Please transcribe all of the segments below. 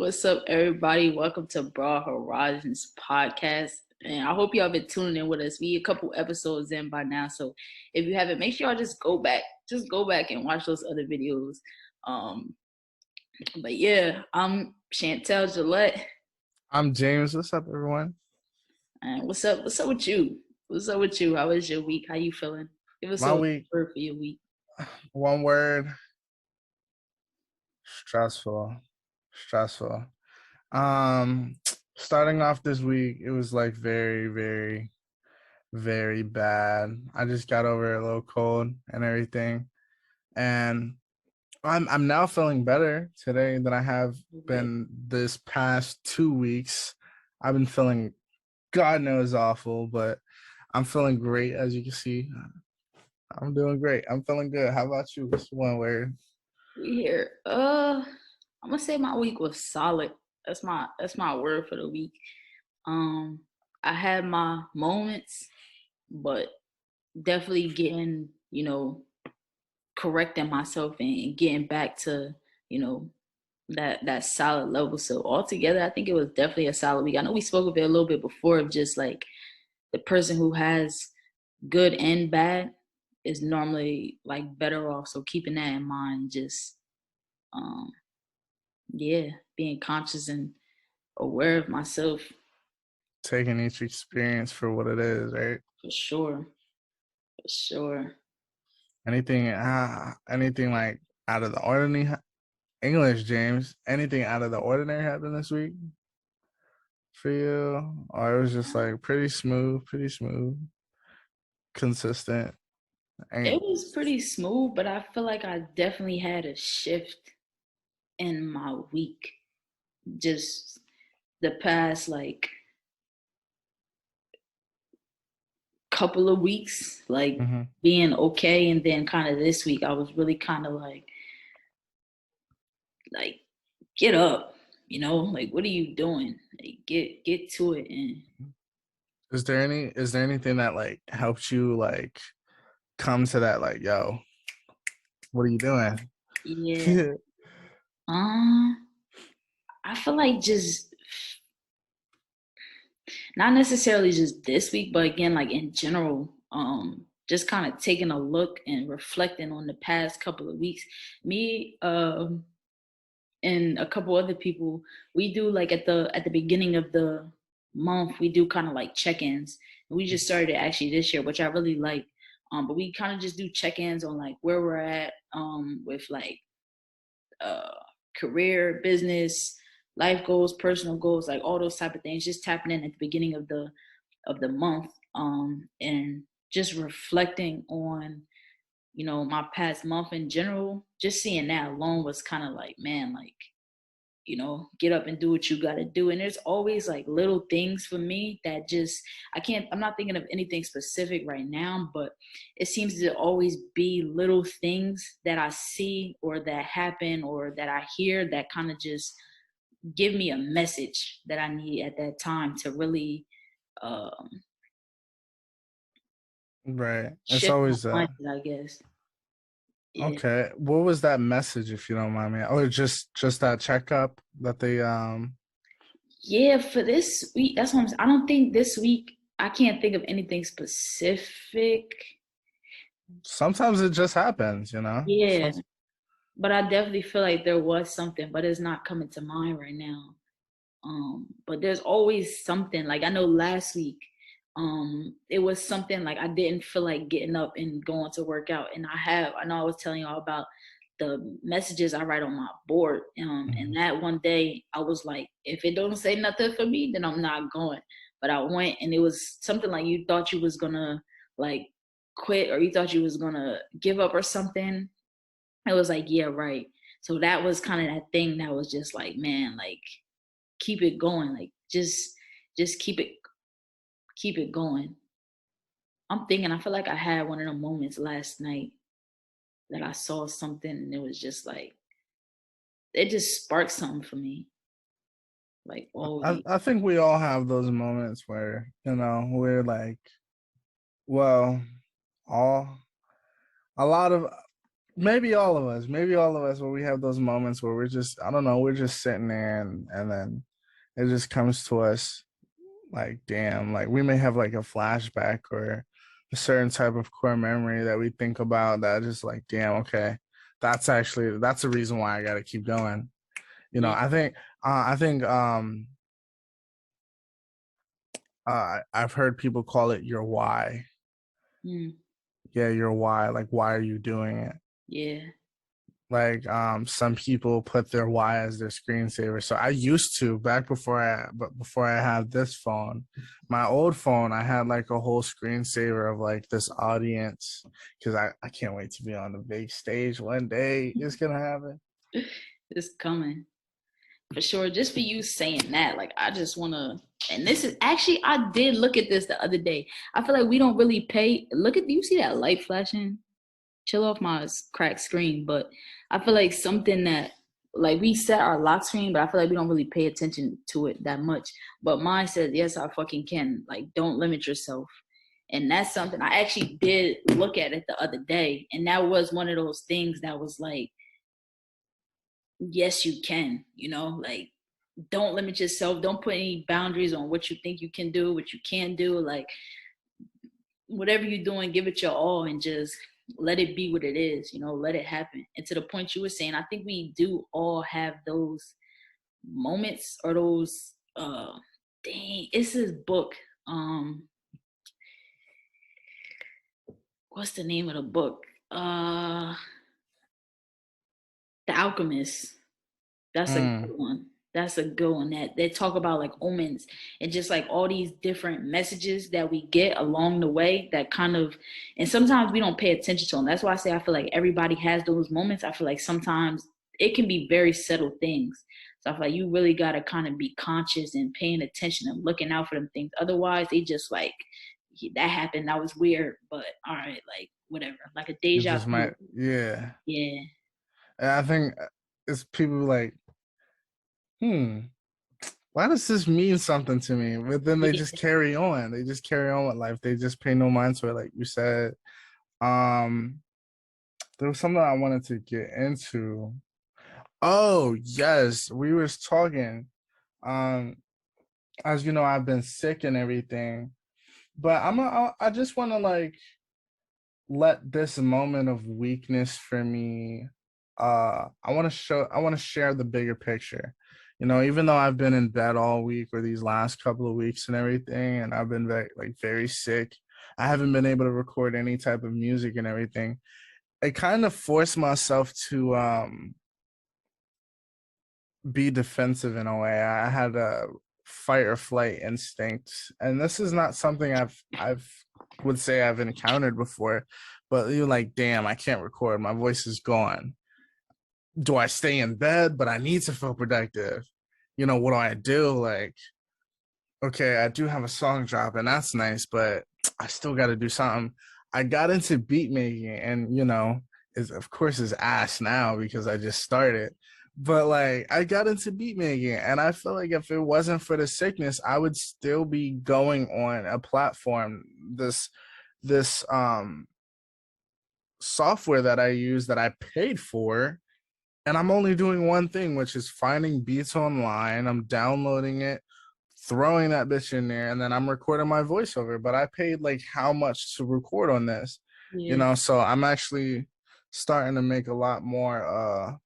What's up, everybody? Welcome to Broad Horizons podcast. And I hope y'all been tuning in with us. We a couple episodes in by now. So if you haven't, make sure y'all just go back and watch those other videos. Um, but yeah, I'm Chantel Gillette. I'm James. What's up, everyone? And what's up? What's up with you? What's up with you? How was your week? How you feeling? Give us My a week, word for your week. one word, stressful. Stressful. Um, Starting off this week, it was like very, very, very bad. I just got over a little cold and everything. And I'm now feeling better today than I have Okay. been this past 2 weeks. I've been feeling God knows awful, but I'm feeling great as you can see. I'm doing great. I'm feeling good. How about you? What's one word? We here. I'm gonna say my week was solid. That's my word for the week. Um, I had my moments, but definitely getting, correcting myself and getting back to, you know, that solid level. So altogether, I think it was definitely a solid week. I know we spoke of it a little bit before of just like the person who has good and bad is normally like better off. So keeping that in mind, just um yeah, being conscious and aware of myself Taking each experience for what it is, right? for sure. For sure. Anything like out of the ordinary. English, James. Anything out of the ordinary happened this week for you, or it was just like pretty smooth, consistent. It Ain't was pretty smooth, but I feel like I definitely had a shift in my week. Just the past like couple of weeks, like mm-hmm. being okay, and then kind of this week, I was really kind of like get up, like what are you doing? Like, get to it, and Is there anything that like helped you like come to that like, yo, what are you doing? yeah. Um, I feel like just not necessarily just this week, but again, like in general, just kind of taking a look and reflecting on the past couple of weeks. Me, and a couple other people, we do like at the beginning of the month, we do kind of like check-ins. We just started it actually this year, which I really like. But we kind of just do check-ins on like where we're at, with like uh career, business, life goals, personal goals, like all those type of things. Just tapping in at the beginning of the month, and just reflecting on my past month in general. Just seeing that alone was kind of like, man, like, get up and do what you got to do. And there's always like little things for me that just, I'm not thinking of anything specific right now, but it seems to always be little things that I see or that happen or that I hear that kind of just give me a message that I need at that time to really um, Right. It's shift always my mindset, I guess. Yeah. okay. What was that message, if you don't mind me? Or just that checkup that they Yeah, for this week, that's what I'm saying. I don't think this week, I can't think of anything specific. sometimes it just happens, you know? Yeah, but I definitely feel like there was something, but it's not coming to mind right now. But there's always something. Like I know last week, it was something like I didn't feel like getting up and going to work out. And I know I was telling y'all about the messages I write on my board. And Mhm. that one day I was like, if it don't say nothing for me, then I'm not going. But I went, and it was something like you thought you was gonna like quit, or you thought you was gonna give up or something. It was like, yeah, right. So that was kind of that thing that was just like, man, like keep it going. Like just keep it going. I'm thinking, I feel like I had one of the moments last night that I saw something and it was just like it just sparked something for me. Like always. I think we all have those moments where, you know, we're like, well, all a lot of maybe all of us, where we have those moments where we're just, I don't know, we're just sitting there and then it just comes to us like, damn, like we may have like a flashback or a certain type of core memory that we think about that just like, damn, okay, that's the reason why I got to keep going. You know, Yeah. I think I've heard people call it your why. Mm, Yeah, your why. Like, why are you doing it? yeah. Like, some people put their why as their screensaver. So I used to back before I had this phone, my old phone, I had like a whole screensaver of like this audience because I can't wait to be on the big stage one day. It's gonna happen. It's coming. For sure. Just for you saying that, like I just wanna, and this is actually I did look at this the other day. I feel like we don't really pay look at, do you see that light flashing? Chill off my cracked screen, but I feel like something that, like, we set our lock screen, but I feel like we don't really pay attention to it that much. But mine says, yes, I fucking can. Like, don't limit yourself. And that's something I actually did look at it the other day. And that was one of those things that was like, yes, you can, like, don't limit yourself. Don't put any boundaries on what you think you can do, what you can do. Like, whatever you're doing, give it your all and just let it be what it is, let it happen. And to the point you were saying, I think we do all have those moments or those dang, it's this book. Um what's the name of the book? The Alchemist. That's a good Mm, one. That's a good one. That they talk about like omens and just like all these different messages that we get along the way that kind of, and sometimes we don't pay attention to them. That's why I say I feel like everybody has those moments. I feel like sometimes it can be very subtle things. So I feel like you really got to kind of be conscious and paying attention and looking out for them things. Otherwise, they just like, that happened. That was weird, but all right, like whatever, like a it deja just vu. might, yeah. Yeah, And I think it's people like, hmm, why does this mean something to me? But then they just yeah, carry on. They just carry on with life. They just pay no mind to it, like you said. Um, there was something I wanted to get into. Oh, yes, we was talking. Um, as you know, I've been sick and everything, but I just want to like let this moment of weakness for me, I want to share the bigger picture. You know, even though I've been in bed all week or these last couple of weeks and everything, and I've been very sick, I haven't been able to record any type of music and everything. I kind of forced myself to be defensive in a way. I had a fight or flight instinct, and this is not something I've would say I've encountered before. But you're like, damn, I can't record. My voice is gone. Do I stay in bed? But I need to feel productive. You know, what do I do? Like, okay, I do have a song drop, and that's nice, but I still got to do something. I got into beat making, and is of course is ass now because I just started. But like, I got into beat making, and I feel like if it wasn't for the sickness, I would still be going on a platform. This software that I use that I paid for, and I'm only doing one thing, which is finding beats online. I'm downloading it, throwing that bitch in there, and then I'm recording my voiceover. But I paid like how much to record on this, yeah, so I'm actually starting to make a lot more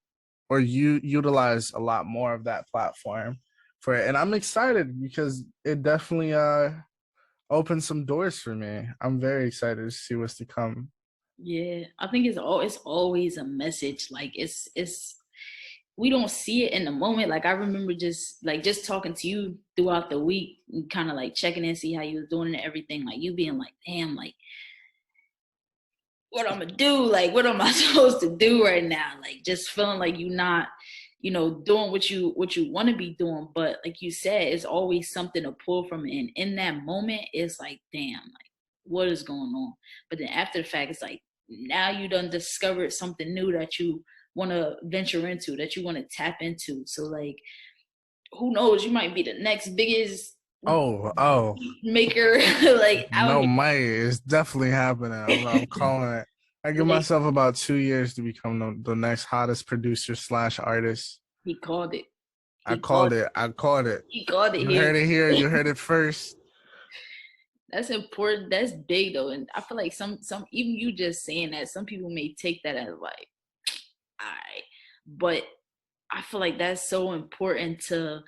or you utilize a lot more of that platform for it. And I'm excited because it definitely opened some doors for me. I'm very excited to see what's to come. yeah. I think it's always a message. Like it's we don't see it in the moment. Like I remember just talking to you throughout the week and kind of like checking in, see how you was doing and everything. Like you being like, damn, like what I'm gonna do? Like what am I supposed to do right now? Like just feeling like you not, doing what you want to be doing. But like you said, it's always something to pull from. And in that moment, it's like, damn, like what is going on? But then after the fact, it's like now you done discovered something new that you want to venture into, that you want to tap into. So like who knows, you might be the next biggest Oh, maker like out no, here. Mike, it's definitely happening. I'm calling it. I give Like myself about 2 years to become the next hottest producer slash artist. he called it. I He called called it. I called it. he called it You here. heard it here. You heard it first. That's important. That's big though. And I feel like some even you just saying that, some people may take that as like, all right. But I feel like that's so important to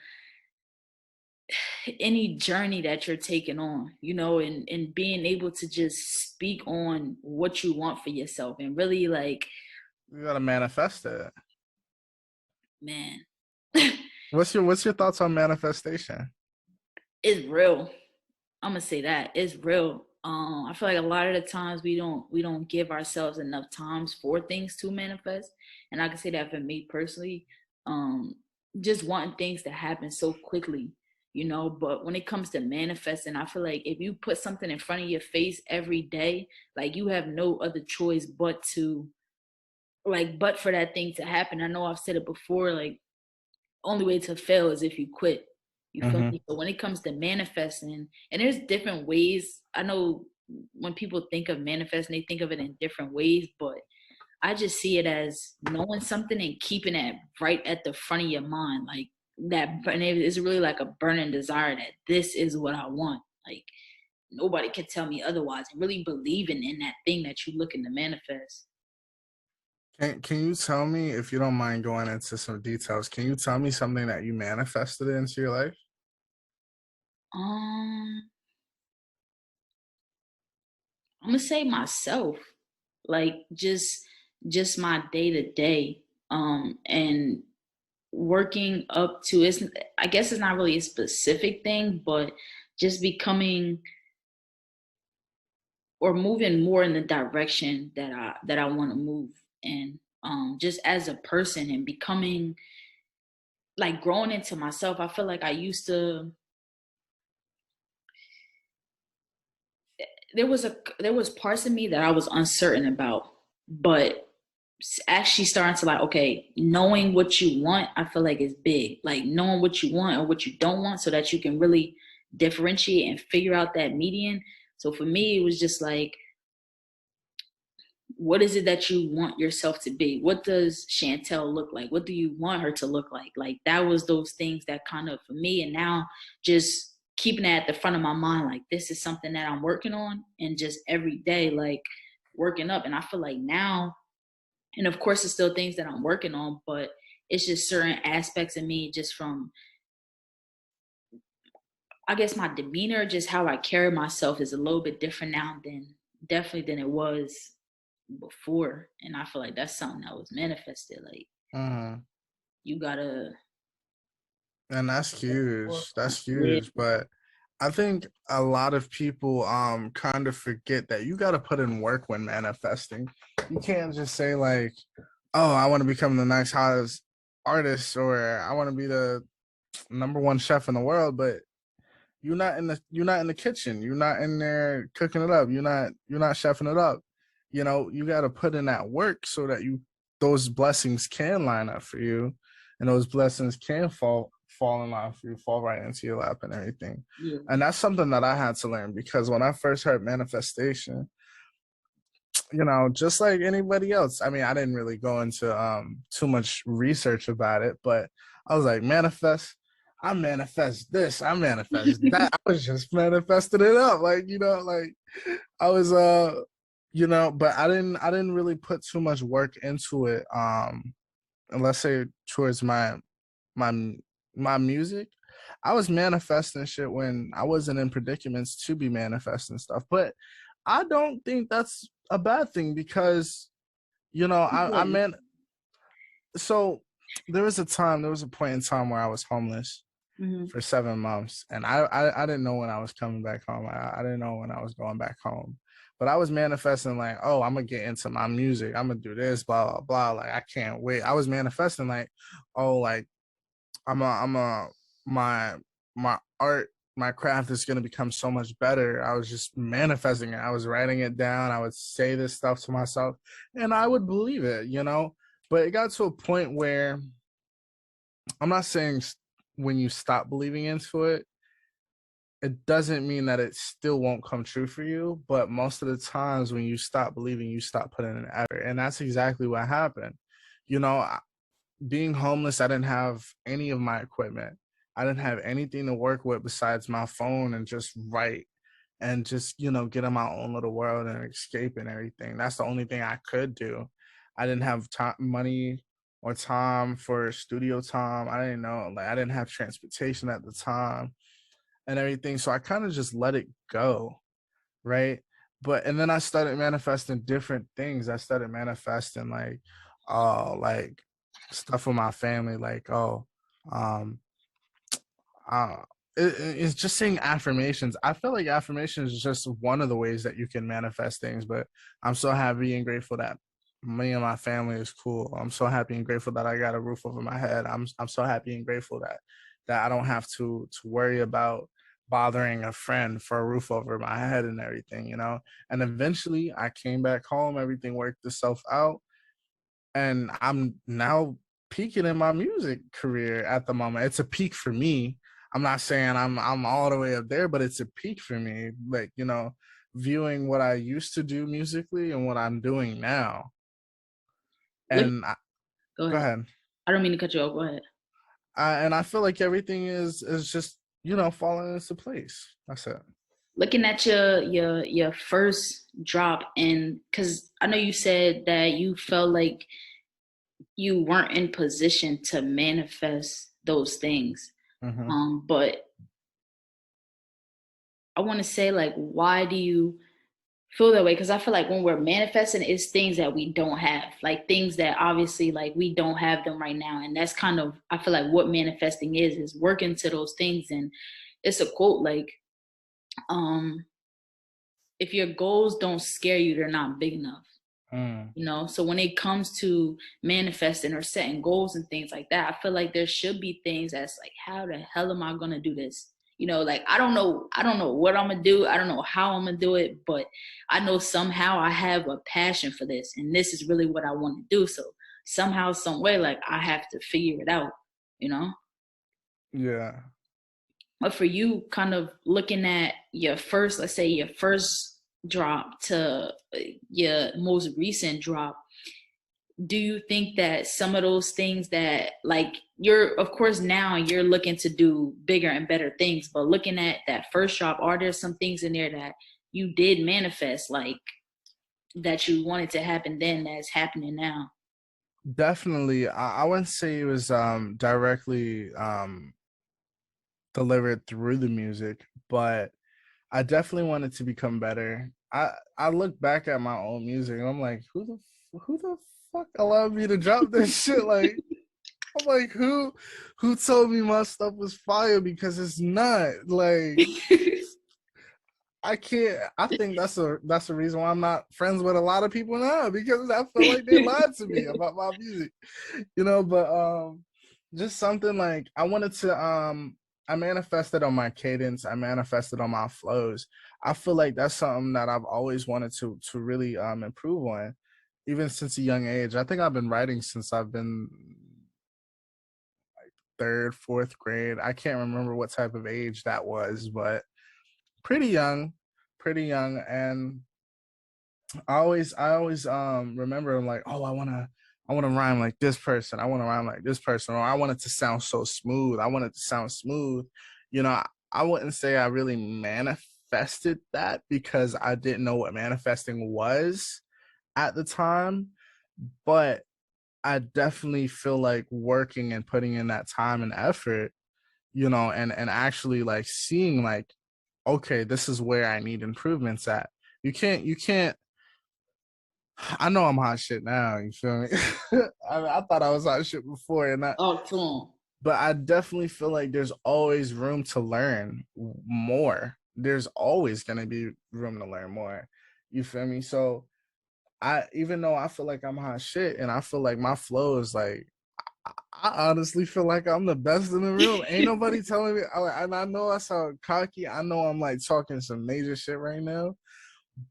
any journey that you're taking on, you know, and being able to just speak on what you want for yourself and really like, You gotta manifest it. man, What's your thoughts on manifestation? it's real. I'm gonna say that it's real. I feel like a lot of the times we don't give ourselves enough times for things to manifest, and I can say that for me personally, um, just wanting things to happen so quickly, you know. But when it comes to manifesting, I feel like if you put something in front of your face every day, like you have no other choice but to but for that thing to happen. I know I've said it before, like only way to fail is if you quit. You feel Mm-hmm. me? So when it comes to manifesting, and there's different ways. I know when people think of manifesting, they think of it in different ways, but I just see it as knowing something and keeping it right at the front of your mind, like that. And it's really like a burning desire that this is what I want. Like nobody can tell me otherwise. And really believing in that thing that you're looking to manifest. Can you tell me, if you don't mind going into some details, can you tell me something that you manifested into your life? Um, I'm gonna say myself, like just my day to day, and working up to it's. I guess it's not really a specific thing, but just becoming or moving more in the direction that I want to move in, just as a person and becoming like growing into myself. I feel like I used to. There was parts of me that I was uncertain about, but actually starting to like, okay, knowing what you want, I feel like is big. Like knowing what you want or what you don't want so that you can really differentiate and figure out that median. So for me, it was just like, what is it that you want yourself to be? What does Chantel look like? What do you want her to look like? Like that was those things that kind of for me, and now just keeping that at the front of my mind, like this is something that I'm working on and just every day, like working up. And I feel like now, and of course it's still things that I'm working on, but it's just certain aspects of me just from, I guess, my demeanor, just how I carry myself is a little bit different now than definitely than it was before. And I feel like that's something that was manifested. Like Mm-hmm. you gotta And that's huge. forefront. That's Yeah. huge. But I think a lot of people kind of forget that you gotta put in work when manifesting. You can't just say like, oh, I want to become the next hottest artist, or I want to be the number one chef in the world, but you're not in the kitchen. You're not in there cooking it up. You're not chefing it up. You got to put in that work so that those blessings can line up for you, and those blessings can fall in line for you, fall right into your lap and everything. Yeah. And that's something that I had to learn, because when I first heard manifestation, just like anybody else. I mean, I didn't really go into too much research about it, but I was like, manifest. I manifest this. I manifest that. I was just manifesting it up, like like I was but I didn't really put too much work into it. And let's say towards my my music. I was manifesting shit when I wasn't in predicaments to be manifesting stuff. But I don't think that's a bad thing, because I Yeah. meant, so there was a point in time where I was homeless Hmm. for 7 months, and I didn't know when I was coming back home. I didn't know when I was going back home, but I was manifesting like, oh, I'm gonna get into my music, I'm gonna do this, blah blah blah, like I can't wait. I was manifesting like, oh, like I'm a my my art, my craft is gonna become so much better. I was just manifesting it. I was writing it down. I would say this stuff to myself, and I would believe it. But it got to a point where, I'm not saying when you stop believing into it, it doesn't mean that it still won't come true for you. But most of the times when you stop believing, you stop putting in effort. And that's exactly what happened. You know, being homeless, I didn't have any of my equipment. I didn't have anything to work with besides my phone and just write and just, get in my own little world and escape and everything. That's the only thing I could do. I didn't have time, money or time for studio time. I didn't know, like, I didn't have transportation at the time and everything. So I kind of just let it go. Right. And then I started manifesting different things. I started manifesting like stuff with my family, like, um, uh, it's just saying affirmations. I feel like affirmations is just one of the ways that you can manifest things. But I'm so happy and grateful that me and my family is cool. I'm so happy and grateful that I got a roof over my head. I'm so happy and grateful that I don't have to worry about bothering a friend for a roof over my head and everything. And eventually I came back home, everything worked itself out, and I'm now peaking in my music career at the moment. It's a peak for me. I'm not saying I'm all the way up there, but it's a peak for me. Like, viewing what I used to do musically and what I'm doing now. Look, And go go ahead. ahead. I don't mean to cut you off. Go ahead. And I feel like everything is just falling into place. That's it. Looking at your first drop, and because I know you said that you felt like you weren't in position to manifest those things. Mm-hmm. But I want to say, like, why do you feel that way? Because I feel like when we're manifesting, it's things that we don't have, like things that obviously, like, we don't have them right now, and that's kind of, I feel like, what manifesting is working to those things. And it's a quote like, um, if your goals don't scare you, they're not big enough. Mm. So when it comes to manifesting or setting goals and things like that, I feel like there should be things that's like, how the hell am I gonna do this? Like, I don't know what I'm gonna do, I don't know how I'm gonna do it, but I know somehow I have a passion for this, and this is really what I want to do. So somehow, some way, like, I have to figure it out you know Yeah. but for you, kind of looking at your first, let's say, your first drop to your most recent drop, do you think that some of those things that, like, you're, of course, now you're looking to do bigger and better things, but looking at that first drop, are there some things in there that you did manifest, like, that you wanted to happen then that's happening now? Definitely. I wouldn't say it was directly delivered through the music, but I definitely wanted to become better. I look back at my own music and I'm like, who the fuck allowed me to drop this shit? Like, I'm like, who told me my stuff was fire? Because it's not. Like, I can't. I think that's the reason why I'm not friends with a lot of people now, because I feel like they lied to me about my music. But just something like I wanted to I manifested on my cadence, I manifested on my flows. I feel like that's something that I've always wanted to really improve on, even since a young age. I think I've been writing since I've been third, fourth grade. I can't remember what type of age that was, but pretty young, pretty young. And I always remember, I'm like, oh, I wanna rhyme like this person. I wanna rhyme like this person, or I want it to sound so smooth. I want it to sound smooth. You know, I wouldn't say I really manifested that because I didn't know what manifesting was at the time, but I definitely feel like working and putting in that time and effort, and actually like seeing like, okay, this is where I need improvements at. You can't I know I'm hot shit now. You feel me? I thought I was hot shit before, Oh, come on. but I definitely feel like there's always room to learn more. There's always gonna be room to learn more. You feel me? So even though I feel like I'm hot shit, and I feel like my flow is like, I honestly feel like I'm the best in the room. Ain't nobody telling me. And I know I sound cocky. I know I'm like talking some major shit right now,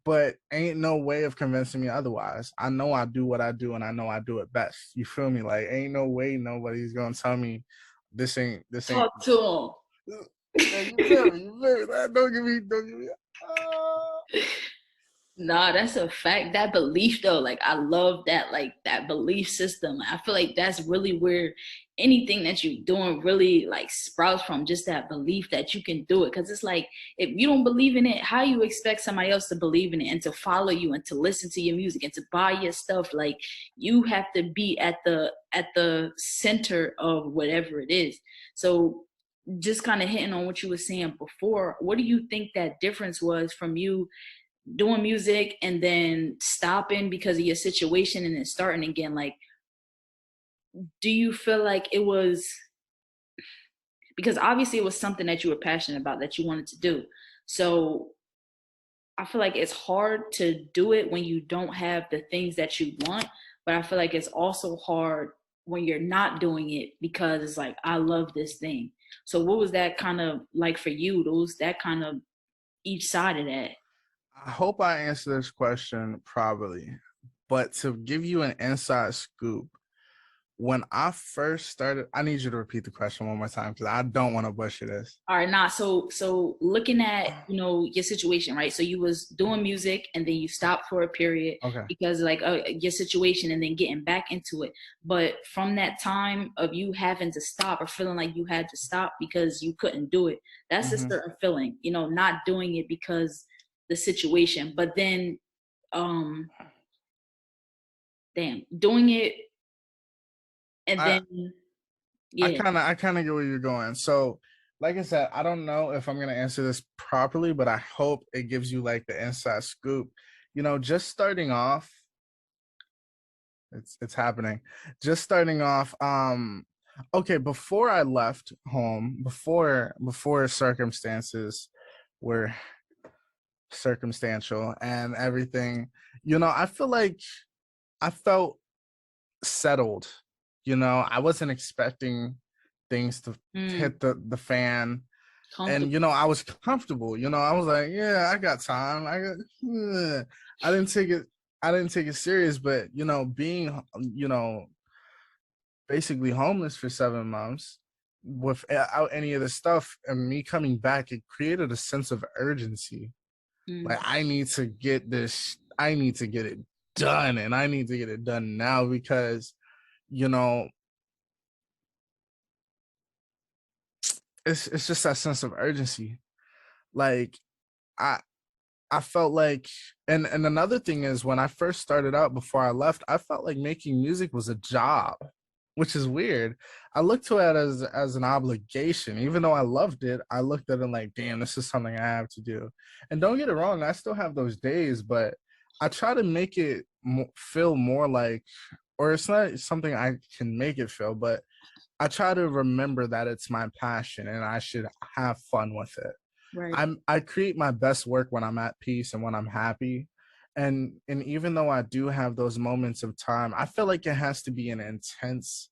but ain't no way of convincing me otherwise. I know I do what I do, and I know I do it best. You feel me? Like, ain't no way nobody's gonna tell me this ain't. Talk to him. Yeah, you feel me? You feel me? Don't give me. Nah, that's a fact. That belief though, like I love that, like that belief system. I feel like that's really where anything that you're doing really like sprouts from, just that belief that you can do it. Cause it's like if you don't believe in it, how you expect somebody else to believe in it and to follow you and to listen to your music and to buy your stuff? Like you have to be at the center of whatever it is. So just kind of hitting on what you were saying before, what do you think that difference was from you doing music and then stopping because of your situation and then starting again? Like, do you feel like it was because obviously it was something that you were passionate about that you wanted to do? So I feel like it's hard to do it when you don't have the things that you want, but I feel like it's also hard when you're not doing it because it's like I love this thing. So what was that kind of like for you? Those that kind of each side of that. I hope I answer this question properly, but to give you an inside scoop, when I first started, I need you to repeat the question one more time because I don't want to butcher this. All right, nah. So looking at your situation, right? So you was doing music and then you stopped for a period Okay. because like your situation, and then getting back into it. But from that time of you having to stop or feeling like you had to stop because you couldn't do it, that's a Mm-hmm. certain feeling. Not doing it because the situation, but then um, damn, doing it and I then I yeah. kind of I kind of get where you're going. So, like I said, I don't know if I'm gonna answer this properly, but I hope it gives you like the inside scoop. Just starting off, it's happening. Just starting off. Okay, before I left home, before circumstances were circumstantial and everything, I feel like I felt settled. I wasn't expecting things to Mm, hit the fan, and comfortable. I was comfortable. I was like, yeah, I got time. I didn't take it. I didn't take it serious, but being basically homeless for 7 months without any of the stuff, and me coming back, it created a sense of urgency. Like Mm, I need to get this. I need to get it done, and I need to get it done now because you know it's just that sense of urgency. Like I I felt like, and another thing is, when I first started out before I left, I felt like making music was a job, which is weird. I looked to it as an obligation. Even though I loved it, I looked at it like, damn, this is something I have to do. And don't get it wrong, I still have those days, but I try to make it feel more like, or it's not something I can make it feel, but I try to remember that it's my passion and I should have fun with it. right. I create my best work when I'm at peace and when I'm happy. And even though I do have those moments of time, I feel like it has to be an intense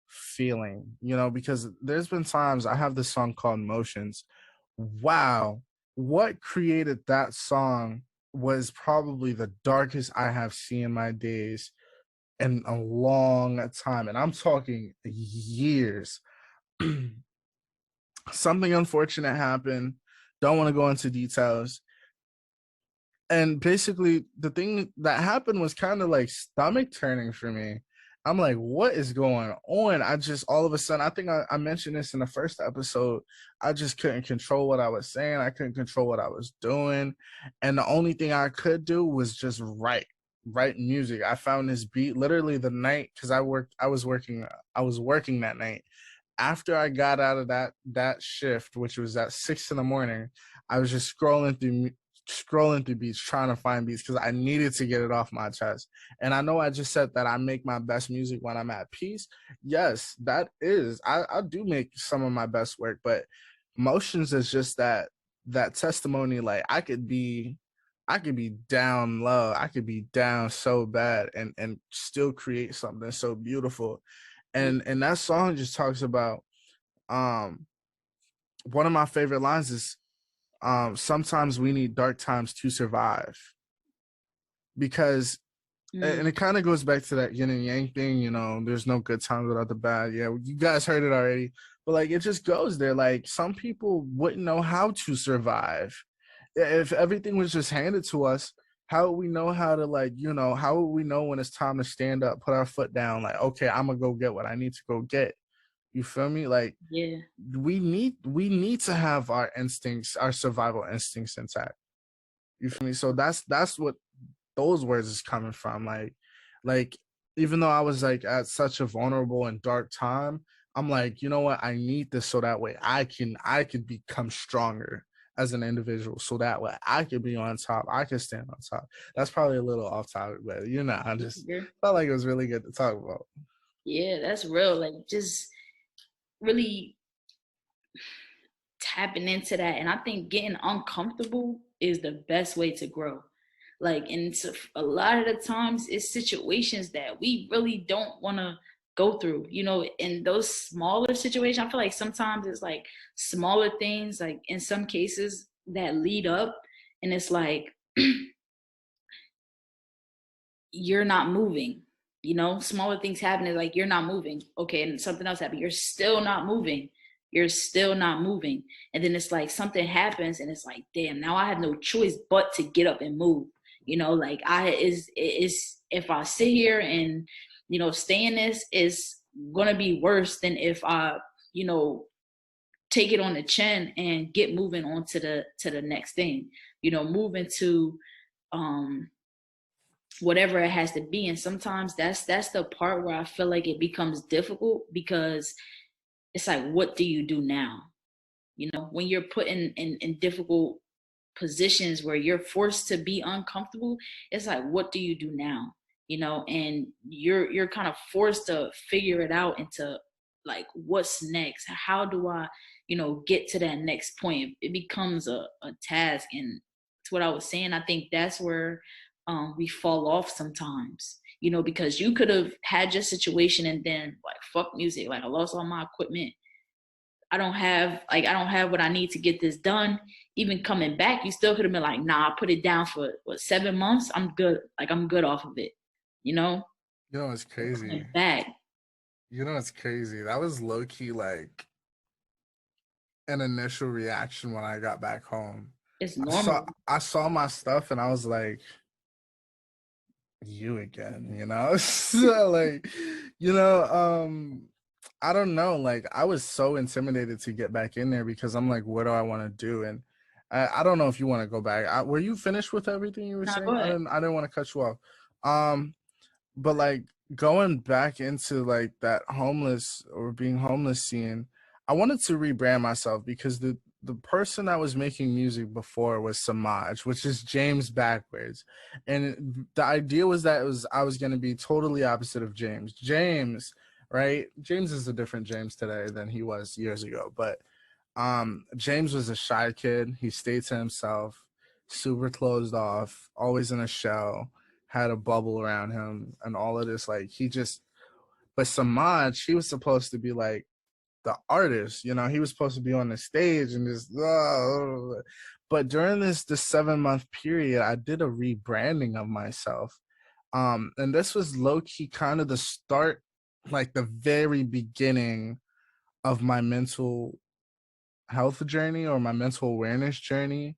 feeling, because there's been times I have this song called Motions. Wow, what created that song was probably the darkest I have seen in my days in a long time. And I'm talking years. Something unfortunate happened. Don't want to go into details. And basically, the thing that happened was kind of like stomach turning for me. I'm like, what is going on? I just all of a sudden, I think I mentioned this in the first episode. I just couldn't control what I was saying. I couldn't control what I was doing. And the only thing I could do was just write music. I found this beat literally the night because I was working that night. After I got out of that shift, which was at 6 in the morning, I was just scrolling through beats trying to find beats because I needed to get it off my chest. And I know I just said that I make my best music when I'm at peace. Yes, that is. I do make some of my best work, but Motions is just that testimony. Like I could be down low. I could be down so bad and still create something so beautiful. And that song just talks about um one of my favorite lines is sometimes we need dark times to survive, because and Mm, it kind of goes back to that yin and yang thing. There's no good times without the bad. Yeah, you guys heard it already, but like it just goes there. Like some people wouldn't know how to survive if everything was just handed to us. How would we know how to, like, how would we know when it's time to stand up, put our foot down, like, okay, I'm gonna go get what I need to go get? You feel me? Like, Yeah. we need to have our instincts, our survival instincts intact. You feel me? So that's what those words is coming from. Like even though I was like at such a vulnerable and dark time, I'm like, you know what? I need this so that way I can become stronger as an individual. So that way I could be on top. I could stand on top. That's probably a little off topic, but I just felt like it was really good to talk about. Yeah, that's real. Like just really tapping into that. And I think getting uncomfortable is the best way to grow. Like, and it's a lot of the times it's situations that we really don't want to go through, in those smaller situations. I feel like sometimes it's like smaller things, like in some cases that lead up, and it's like, you're not moving, smaller things happen. It's like, you're not moving. Okay. And something else happened. You're still not moving. You're still not moving. And then it's like something happens and it's like, damn, now I have no choice but to get up and move. Like is if I sit here and, stay in this, is gonna be worse than if I, take it on the chin and get moving on to the next thing, move into whatever it has to be. And sometimes that's the part where I feel like it becomes difficult, because it's like, what do you do now? When you're put in difficult positions where you're forced to be uncomfortable, it's like, what do you do now? And you're kind of forced to figure it out into like, what's next? How do I, get to that next point? It becomes a task. And it's what I was saying. I think that's where we fall off sometimes, because you could have had your situation and then like, fuck music. Like, I lost all my equipment. I don't have what I need to get this done. Even coming back, you still could have been like, nah, I put it down for 7 months. I'm good. Like, I'm good off of it, you know? It's crazy. Coming back. It's crazy. That was low key like an initial reaction when I got back home. It's I saw normal. I saw my stuff and I was like, you again, So like, I don't know. Like, I was so intimidated to get back in there because I'm like, what do I want to do? And I don't know if you want to go back. Were you finished with everything you were Nah, go saying? I ahead. didn't want to cut you off. But like going back into like that homeless or being homeless scene, I wanted to rebrand myself because the person that was making music before was Samaj, which is James backwards. And the idea was that I was going to be totally opposite of James. James, right? James is a different James today than he was years ago, but James was a shy kid. He stayed to himself, super closed off, always in a shell, had a bubble around him and all of this. Like but Samaj, he was supposed to be like the artist, he was supposed to be on the stage and just, but during this 7-month period, I did a rebranding of myself. And this was low key kind of the start, like the very beginning of my mental health journey or my mental awareness journey.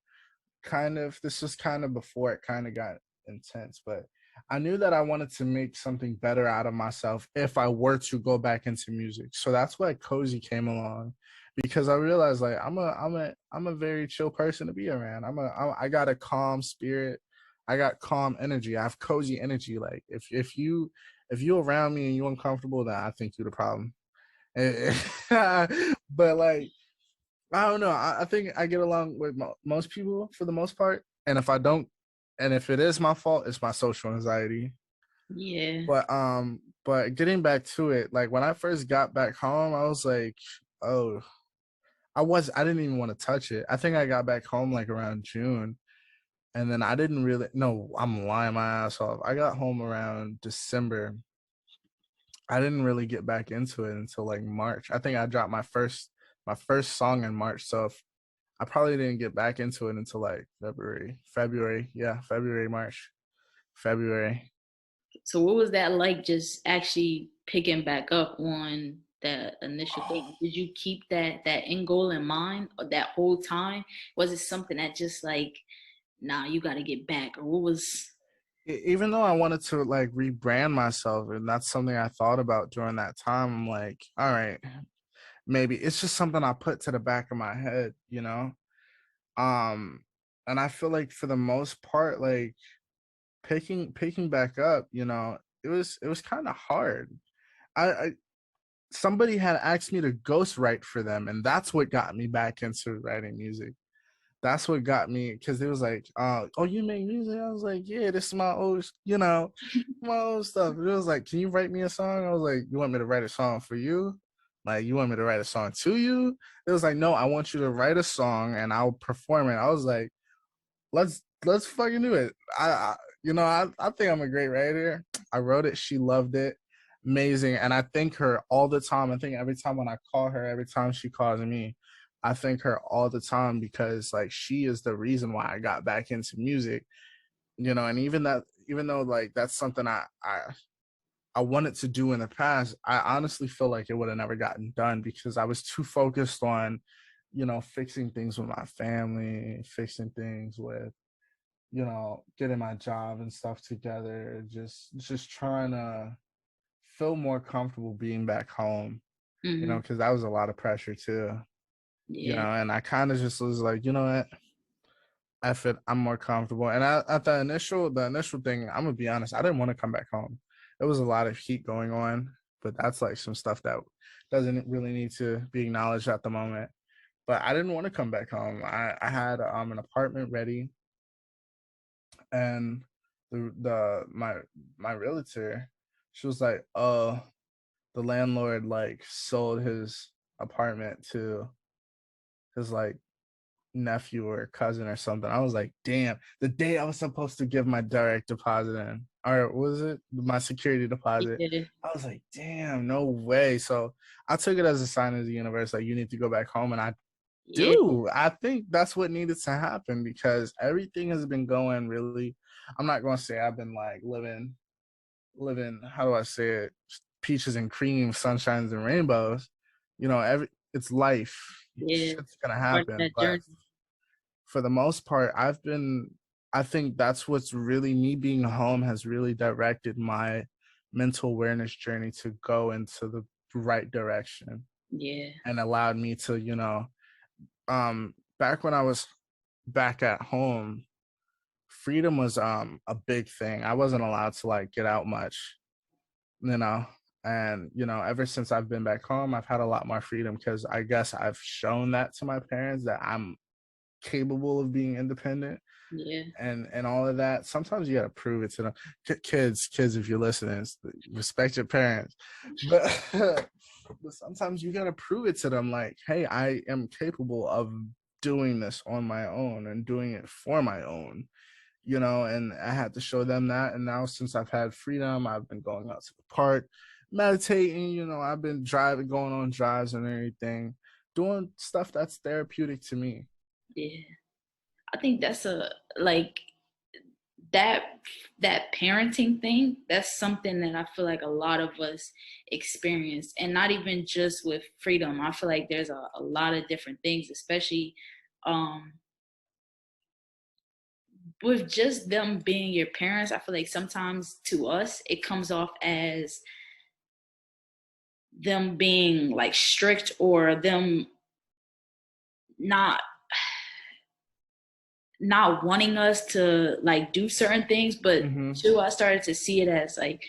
This was kind of before it kind of got intense, but I knew that I wanted to make something better out of myself if I were to go back into music. So that's why Cozy came along, because I realized like I'm a very chill person to be around. I got a calm spirit. I got calm energy. I have cozy energy. Like if you around me and you uncomfortable, then I think you're the problem. But like I don't know. I think I get along with most people for the most part. And if I don't, and if it is my fault, it's my social anxiety. Yeah. But getting back to it, like when I first got back home, I was like, oh, I didn't even want to touch it. I think I got back home like around June. And then I didn't really, no, I'm lying my ass off. I got home around December. I didn't really get back into it until like March. I think I dropped my first song in March. So I probably didn't get back into it until like February. Yeah, February, March, February. So what was that like, just actually picking back up on that initial thing? Did you keep that end goal in mind that whole time? Was it something that just like, nah, you got to get back, or what was? Even though I wanted to like rebrand myself, and that's something I thought about during that time, I'm like, all right, maybe it's just something I put to the back of my head, you know? Um, and I feel like for the most part, like picking back up, it was kind of hard. I somebody had asked me to ghostwrite for them, and that's what got me back into writing music. That's what got me, because it was like, oh, you make music? I was like, yeah, this is my old, my old stuff. It was like, can you write me a song? I was like, you want me to write a song for you? Like, you want me to write a song to you? It was like, no, I want you to write a song and I'll perform it. I was like, let's fucking do it. I think I'm a great writer. I wrote it. She loved it. Amazing. And I thank her all the time. I think every time when I call her, every time she calls me, I thank her all the time, because like she is the reason why I got back into music. And even though like that's something I wanted to do in the past, I honestly feel like it would have never gotten done because I was too focused on, fixing things with my family, fixing things with, getting my job and stuff together, just trying to feel more comfortable being back home, Mm-hmm. because that was a lot of pressure too, Yeah, and I kind of just was like, you know what, F it, I'm more comfortable. And at the initial thing, I'm gonna be honest, I didn't want to come back home. There was a lot of heat going on, but that's like some stuff that doesn't really need to be acknowledged at the moment. But I didn't want to come back home. I had an apartment ready, and my realtor, she was like, oh, the landlord like sold his apartment to his like nephew or cousin or something. I was like, damn, the day I was supposed to give my direct deposit in, or was it my security deposit? yeah, I was like, damn, no way. So I took it as a sign of the universe, like, you need to go back home. And I yeah, do. I think that's what needed to happen, because everything has been going really, I'm not going to say I've been like living, how do I say it? Peaches and cream, sunshines and rainbows. It's life. yeah. Shit's gonna Part of happen. that But journey. for the most part, I think that's what's really, me being home has really directed my mental awareness journey to go into the right direction, Yeah, and allowed me to, back when I was back at home, freedom was a big thing. I wasn't allowed to like get out much, you know. And ever since I've been back home, I've had a lot more freedom, because I guess I've shown that to my parents that I'm capable of being independent, yeah, and all of that. Sometimes you got to prove it to them. Kids, if you're listening, respect your parents, but but sometimes you got to prove it to them, like, hey, I am capable of doing this on my own and doing it for my own, and I had to show them that. And now, since I've had freedom, I've been going out to the park, meditating, I've been going on drives and everything, doing stuff that's therapeutic to me. yeah. I think that's a like that that parenting thing, that's something that I feel like a lot of us experience, and not even just with freedom. I feel like there's a lot of different things, especially um with just them being your parents. I feel like sometimes to us it comes off as them being like strict, or them not not wanting us to like do certain things. But Mm-hmm. too, I started to see it as like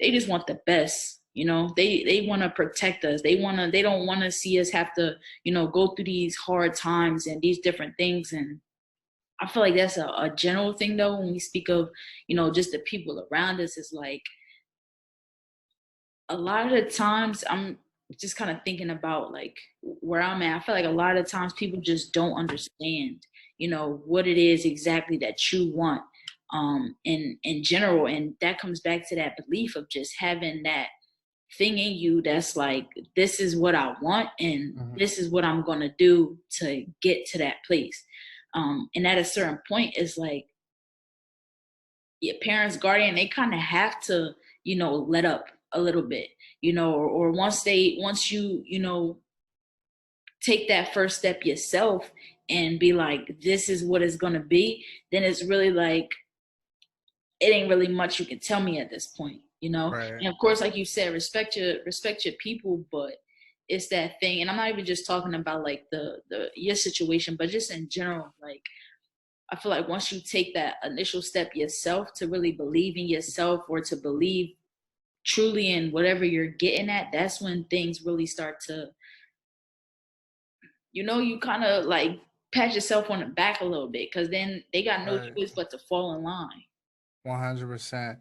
they just want the best. They want to protect us. They don't want to see us have to, go through these hard times and these different things. And I feel like that's a general thing though, when we speak of, just the people around us. Is like a lot of the times I'm just kind of thinking about like where I'm at. I feel like a lot of the times people just don't understand, what it is exactly that you want in general. And that comes back to that belief of just having that thing in you that's like, this is what I want and Mm-hmm. this is what I'm gonna do to get to that place. And at a certain point, it's like your parents, guardian, they kind of have to, let up a little bit. or once you take that first step yourself and be like, this is what it's going to be, then it's really like, it ain't really much you can tell me at this point. Right. And of course, like you said, respect your people, but it's that thing. And I'm not even just talking about like the your situation, but just in general, like I feel like once you take that initial step yourself to really believe in yourself or to believe truly in whatever you're getting at, that's when things really start to, you kind of like pat yourself on the back a little bit, because then they got no Right. choice but to fall in line. 100%.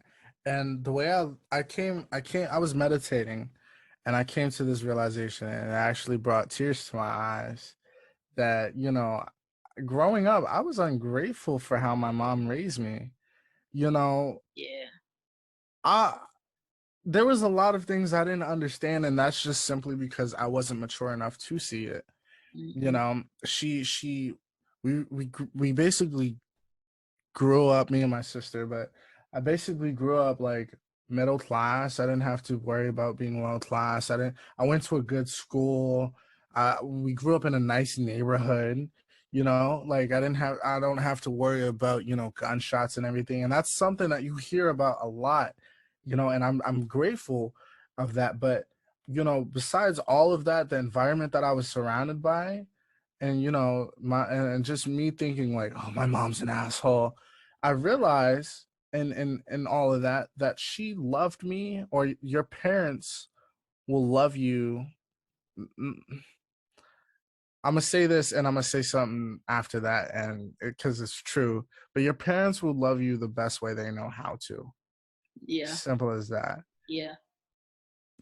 And the way I was meditating, and I came to this realization, and it actually brought tears to my eyes that, growing up, I was ungrateful for how my mom raised me. You know, Yeah. I there was a lot of things I didn't understand, and that's just simply because I wasn't mature enough to see it. You Hmm. know, she we basically grew up, me and my sister, but I basically grew up like middle class. I didn't have to worry about being low class. I went to a good school. We grew up in a nice neighborhood, like I don't have to worry about, gunshots and everything. And that's something that you hear about a lot, and I'm grateful of that. But, besides all of that, the environment that I was surrounded by, and my and just me thinking like, oh, my mom's an asshole, I realized in all of that she loved me, or your parents will love you. I'm gonna say this, and I'm gonna say something after that, and because it's true, but your parents will love you the best way they know how to. Yeah. Simple as that. Yeah.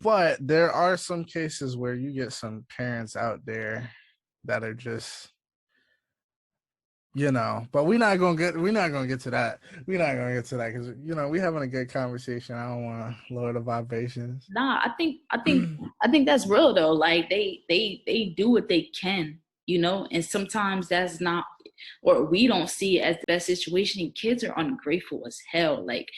But there are some cases where you get some parents out there that are just, but we're not gonna get to that. We're not gonna get to that because we having a good conversation. I don't want to lower the vibrations. Nah, I think that's real though. Like they do what they can, and sometimes that's not, or we don't see it as the best situation. And kids are ungrateful as hell. Like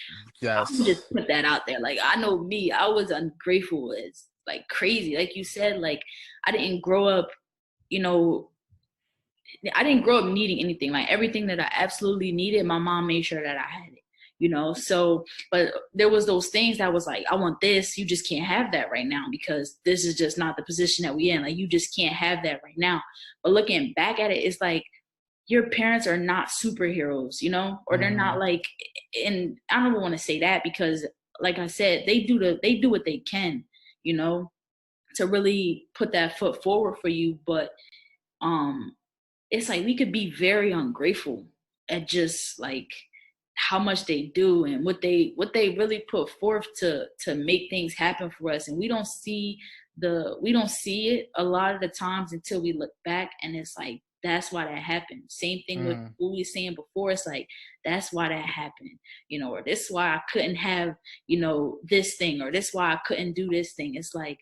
I'm just Yes. put that out there. Like I know me, I was ungrateful as like crazy. Like you said, like I didn't grow up, you know, I didn't grow up needing anything. Like everything that I absolutely needed, my mom made sure that I had it. So, but there was those things that was like, I want this. You just can't have that right now because this is just not the position that we in. Like you just can't have that right now. But looking back at it, it's like your parents are not superheroes, or they're Mm-hmm. not like. And I don't want to say that because, like I said, they do what they can, you know, to really put that foot forward for you. But um it's like we could be very ungrateful at just like how much they do and what they really put forth to make things happen for us, and we don't see it a lot of the times until we look back, and it's like that's why that happened. Same thing with Mm. what we were saying before. It's like that's why that happened, or this is why I couldn't have this thing, or this why I couldn't do this thing. It's like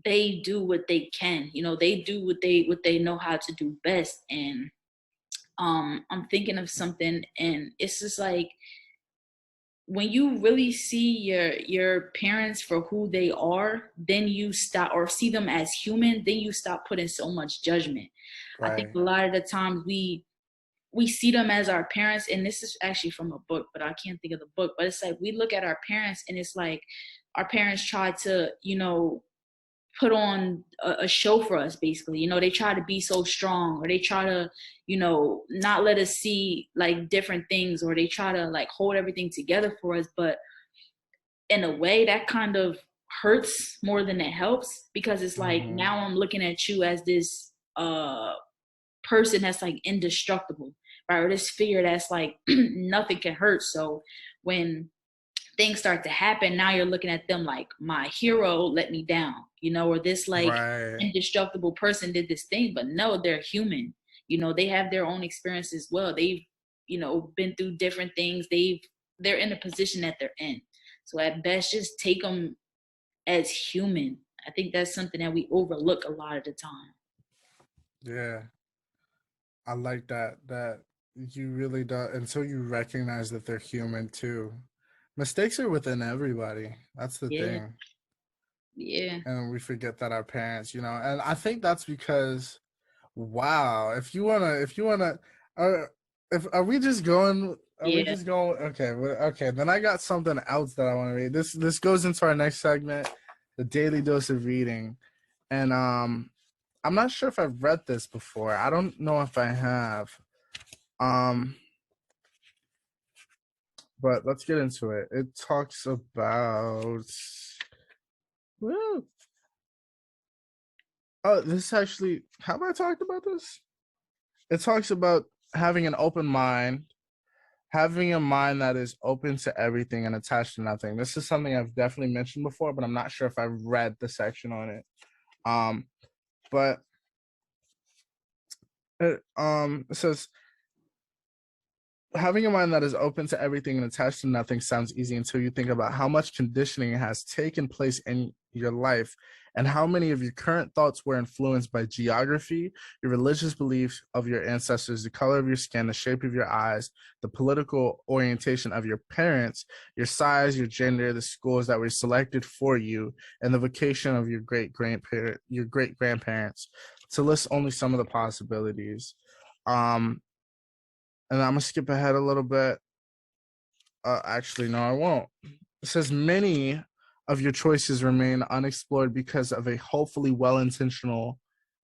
they do what they can, they do what they know how to do best. And I'm thinking of something, and it's just like when you really see your parents for who they are, then you stop, or see them as human, then you stop putting so much judgment. I think Right. a lot of the times we see them as our parents, and this is actually from a book, but I can't think of the book. But it's like we look at our parents, and it's like our parents try to put on a show for us. Basically, they try to be so strong, or they try to not let us see like different things, or they try to like hold everything together for us. But in a way that kind of hurts more than it helps, because it's like Mm-hmm. now I'm looking at you as this person that's like indestructible, right? Or this figure that's like nothing can hurt. So when things start to happen, now you're looking at them like my hero let me down, or this like Right. indestructible person did this thing. But no, they're human, they have their own experience as well. They've been through different things. They're in the position that they're in. So at best, just take them as human. I think that's something that we overlook a lot of the time. Yeah. I like that you really don't, until you recognize that they're human too. Mistakes are within everybody. That's the Yeah, thing. yeah, And we forget that our parents, and I think that's because, wow, if you wanna, uh, if are we just going? Are we yeah. just going? Okay, okay. Then I got something else that I want to read. This goes into our next segment, the daily dose of reading, and I'm not sure if I've read this before. I don't know if I have. Um, but let's get into it. It talks about. Woo. Oh, this actually. Have I talked about this? It talks about having an open mind, having a mind that is open to everything and attached to nothing. This is something I've definitely mentioned before, but I'm not sure if I've read the section on it. Um, but it says having a mind that is open to everything and attached to nothing sounds easy until you think about how much conditioning has taken place in your life and how many of your current thoughts were influenced by geography, your religious beliefs of your ancestors, the color of your skin, the shape of your eyes, the political orientation of your parents, your size, your gender, the schools that were selected for you, and the vocation of your great grandparents, to list only some of the possibilities. Um, and I'm gonna skip ahead a little bit. Actually, no, I won't. It says many of your choices remain unexplored because of a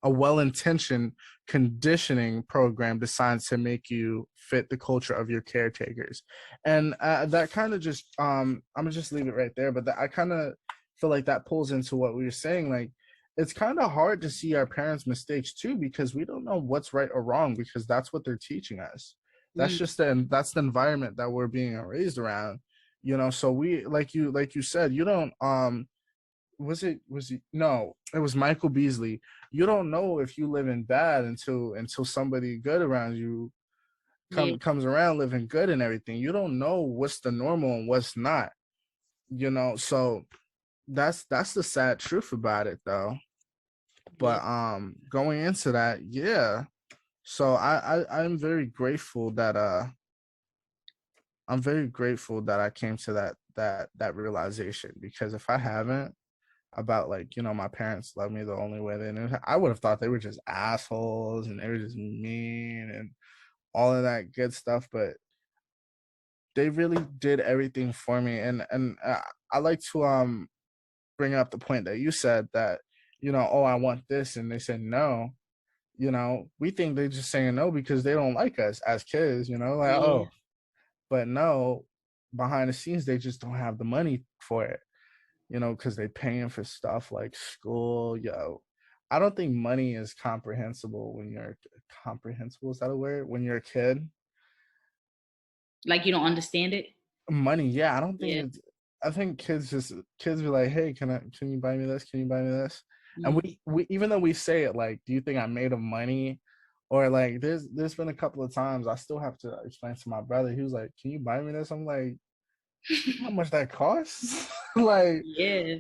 well-intentioned conditioning program designed to make you fit the culture of your caretakers. And that kind of just, I'm gonna just leave it right there. But I kind of feel like that pulls into what we were saying. Like, it's kind of hard to see our parents' mistakes too because we don't know what's right or wrong because that's what they're teaching us. Mm, That's the environment that we're being raised around, so we, like you said, you don't, was it no, it was Michael Beasley. You don't know if you live in bad until somebody good around you yeah, comes around living good and everything. You don't know what's the normal and what's not, so that's the sad truth about it, though. yeah, But going into that, yeah, so I'm very grateful that I came to that realization, because if I haven't, about, like, my parents love me the only way they knew, I would have thought they were just assholes and they were just mean and all of that good stuff. But they really did everything for me, and I like to bring up the point that you said that, oh, I want this, and they said no. We think they're just saying no because they don't like us as kids, like, yeah. oh, but no, behind the scenes they just don't have the money for it, because they paying for stuff like school. Yo, I don't think money is comprehensible when you're comprehensible. Is that a word? When you're a kid, Like you don't understand it. money. Yeah, I don't think Yeah. it's. I think kids be like, hey, can you buy me this? Can you buy me this? And Mm. we even though we say it like, do you think I made of money? Or like, there's been a couple of times I still have to explain to my brother. He was like, "Can you buy me this?" I'm like, "You know how much that costs?" Like, Yeah.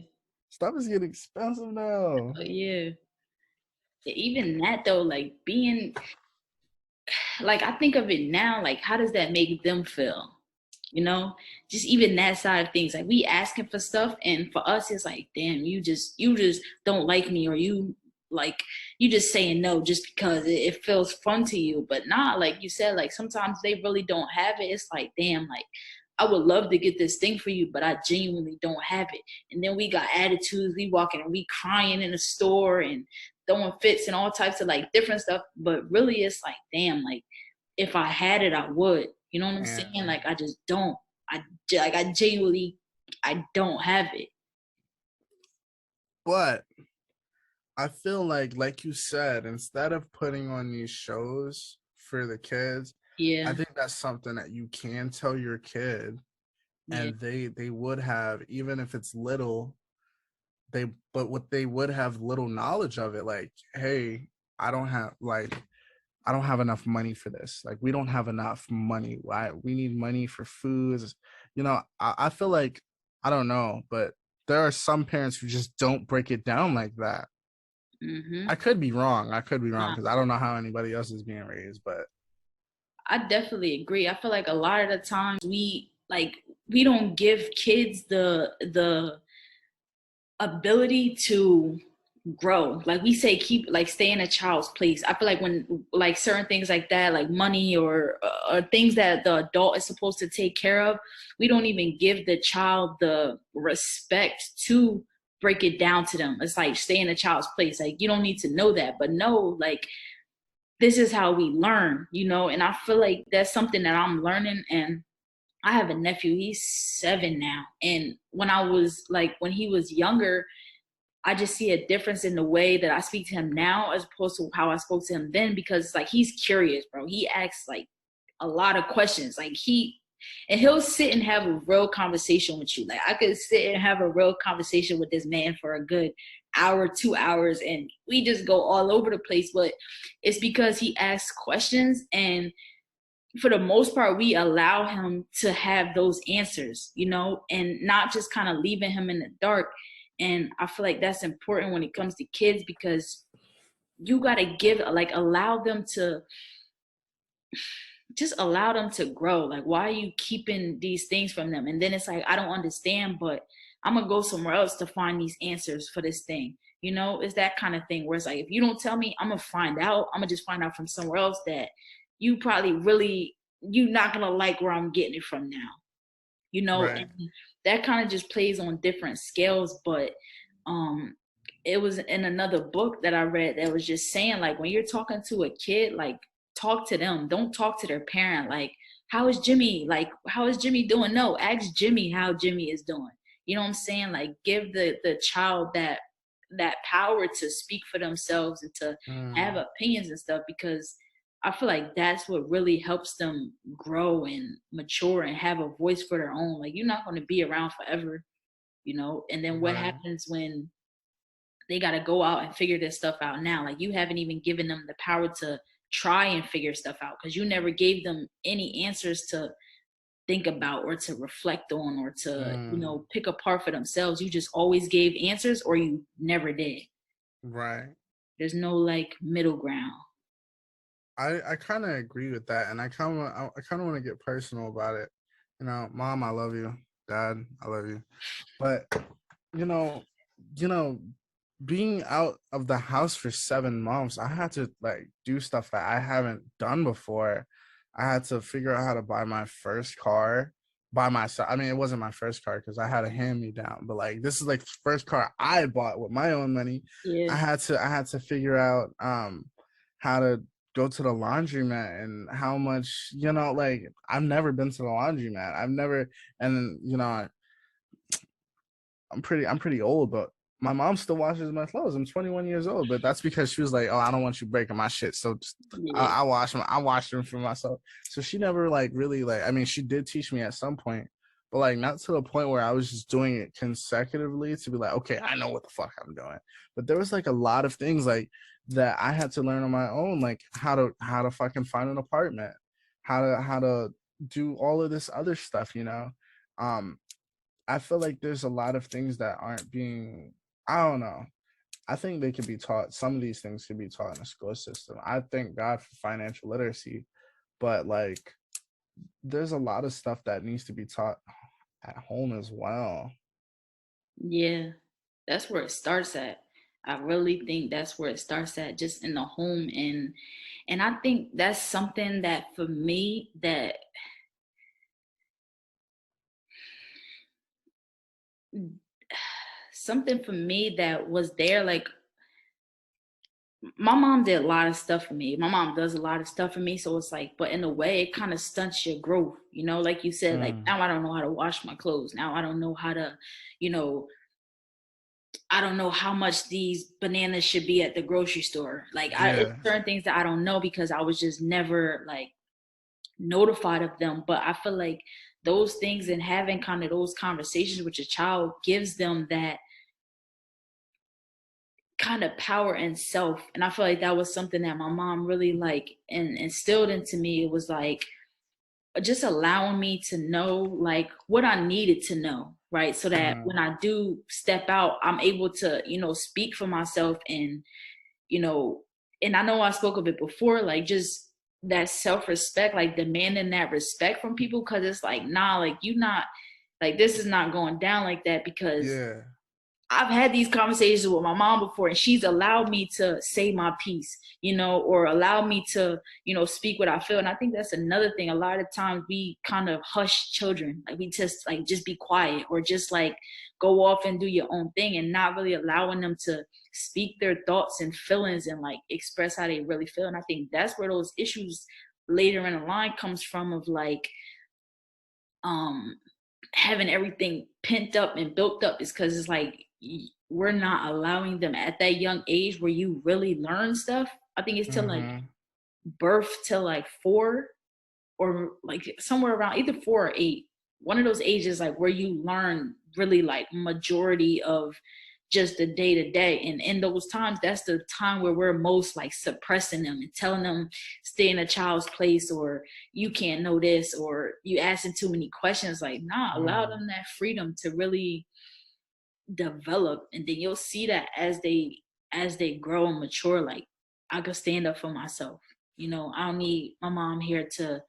stuff is getting expensive now. Oh, yeah. Even that though, like being like I think of it now, like how does that make them feel? You know, just even that side of things. Like we asking for stuff, and for us, it's like, damn, you just don't like me, or like you just saying no just because it feels fun to you. But not like you said, like sometimes they really don't have it. It's like, damn, like I would love to get this thing for you, but I genuinely don't have it. And then we got attitudes. We walking and we crying in the store and throwing fits and all types of like different stuff. But really, it's like, damn, like if I had it, I would. You know what I'm saying? And Like I just don't. I genuinely I don't have it. but I feel like you said, instead of putting on these shows for the kids, I Yeah, think that's something that you can tell your kid, yeah, and they would have, even if it's little, but what they would have little knowledge of it, like, hey, I don't have like I don't have enough money for this. Like, we don't have enough money. Why we need money for foods. I feel like, I don't know, but there are some parents who just don't break it down like that. mm-hmm. I could be wrong. I could be wrong Nah, because I don't know how anybody else is being raised, but I definitely agree. I feel like a lot of the times we like we don't give kids the ability to grow. Like we say, keep like stay in a child's place. I feel like when like certain things like that, like money or things that the adult is supposed to take care of, we don't even give the child the respect to break it down to them. It's like stay in a child's place. Like you don't need to know that, but no, like this is how we learn, you know. And I feel like that's something that I'm learning. And I have a nephew, he's 7 now. And when he was younger, I just see a difference in the way that I speak to him now as opposed to how I spoke to him then, because like he's curious, bro. He asks like a lot of questions. And he'll sit and have a real conversation with you. Like I could sit and have a real conversation with this man for a good hour, 2 hours, and we just go all over the place. But it's because he asks questions, and for the most part, we allow him to have those answers, you know, and not just kind of leaving him in the dark. And I feel like that's important when it comes to kids, because you got to allow them to grow. Like, why are you keeping these things from them? And then it's like, I don't understand, but I'm going to go somewhere else to find these answers for this thing. You know, it's that kind of thing where it's like, if you don't tell me, I'm going to find out. I'm going to just find out from somewhere else that you're not going to like where I'm getting it from now, you know. Right. And that kind of just plays on different scales. But um it was in another book that I read that was just saying, like, when you're talking to a kid, like, talk to them, don't talk to their parent. Like, how is Jimmy, like, how is Jimmy doing? No, ask Jimmy how Jimmy is doing. You know what I'm saying? Like, give the child that power to speak for themselves and to have opinions and stuff, because I feel like that's what really helps them grow and mature and have a voice for their own. Like, you're not going to be around forever, you know. And then what Right. happens when they got to go out and figure this stuff out now? Like, you haven't even given them the power to try and figure stuff out, because you never gave them any answers to think about or to reflect on or to, you know, pick apart for themselves. You just always gave answers, or you never did. Right. There's no like middle ground. I kind of agree with that, and I kind of want to get personal about it. You know, Mom, I love you. Dad, I love you. But you know, you know, being out of the house for 7 months, I had to like do stuff that I haven't done before. I had to figure out how to buy my first car by myself. I mean, it wasn't my first car because I had a hand me down, but like this is like the first car I bought with my own money. Yeah. I had to figure out how to go to the laundromat and how much, you know, like I've never been to the laundromat. I've never, and you know, I'm pretty old, but my mom still washes my clothes. I'm 21 years old, but that's because she was like, "Oh, I don't want you breaking my shit." So just, Yeah. I wash them for myself. So she never like really like. I mean, she did teach me at some point, but like not to the point where I was just doing it consecutively to be like, okay, I know what the fuck I'm doing. But there was like a lot of things like that I had to learn on my own, like how to fucking find an apartment, how to do all of this other stuff, you know. Um, I feel like there's a lot of things that aren't being, I don't know. I think they could be taught. Some of these things could be taught in the school system. I thank God for financial literacy, but like there's a lot of stuff that needs to be taught at home as well. Yeah. That's where it starts at. I really think that's where it starts at, just in the home. And I think that's something that for me, that something for me that was there, like, my mom did a lot of stuff for me. My mom does a lot of stuff for me. So it's like, but in a way, it kind of stunts your growth. You know, like you said, like, now I don't know how to wash my clothes. Now I don't know how to, you know, I don't know how much these bananas should be at the grocery store. Like, it's Yeah. certain things that I don't know because I was just never like notified of them. But I feel like those things and having kind of those conversations with your child gives them that kind of power and self. And I feel like that was something that my mom really like and instilled into me. It was like just allowing me to know like what I needed to know, right? So that when I do step out, I'm able to, you know, speak for myself. And, you know, and I know I spoke of it before, like just that self-respect, like demanding that respect from people. Cause it's like, nah, like you not, Like, this is not going down like that, because Yeah. I've had these conversations with my mom before, and she's allowed me to say my piece, or allow me to, speak what I feel. And I think that's another thing. A lot of times we kind of hush children. Like, we just be quiet, or just like go off and do your own thing, and not really allowing them to speak their thoughts and feelings and like express how they really feel. And I think that's where those issues later in the line comes from, of like, um having everything pent up and built up, is because it's like we're not allowing them at that young age where you really learn stuff. I think it's till like Mm-hmm. birth, till like 4, or like somewhere around either 4 or 8. One of those ages, like where you learn really like majority of just the day to day. And in those times, that's the time where we're most like suppressing them and telling them stay in a child's place, or you can't know this, or you asking too many questions. Like, nah, allow Mm. them that freedom to really develop. And then you'll see that as they grow and mature, like, I could stand up for myself. I don't need my mom here to,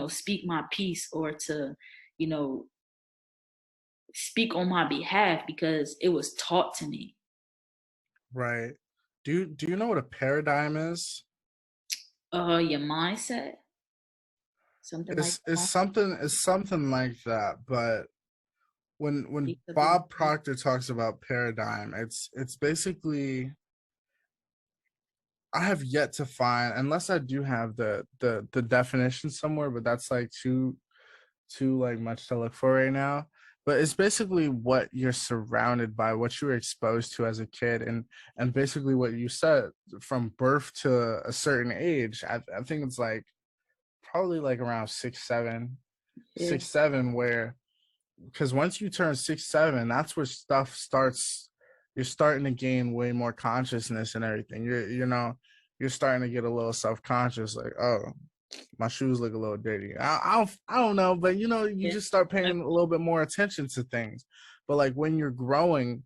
speak my piece, or to, you know, speak on my behalf, because it was taught to me. Right. Do you know what a paradigm is? Your mindset, something like It's that. something like that. But when Piece of your Bob mind. Proctor talks about paradigm, it's basically, I have yet to find, unless I do have the definition somewhere, but that's like too like much to look for right now. But it's basically what you're surrounded by, what you were exposed to as a kid, and basically what you said, from birth to a certain age. I think it's like probably like around Yeah, 6, 7, where, because once you turn 6, 7, that's where stuff starts. You're starting to gain way more consciousness and everything. You're starting to get a little self conscious, like, oh, my shoes look a little dirty. I don't know, but you yeah, just start paying a little bit more attention to things. But like when you're growing,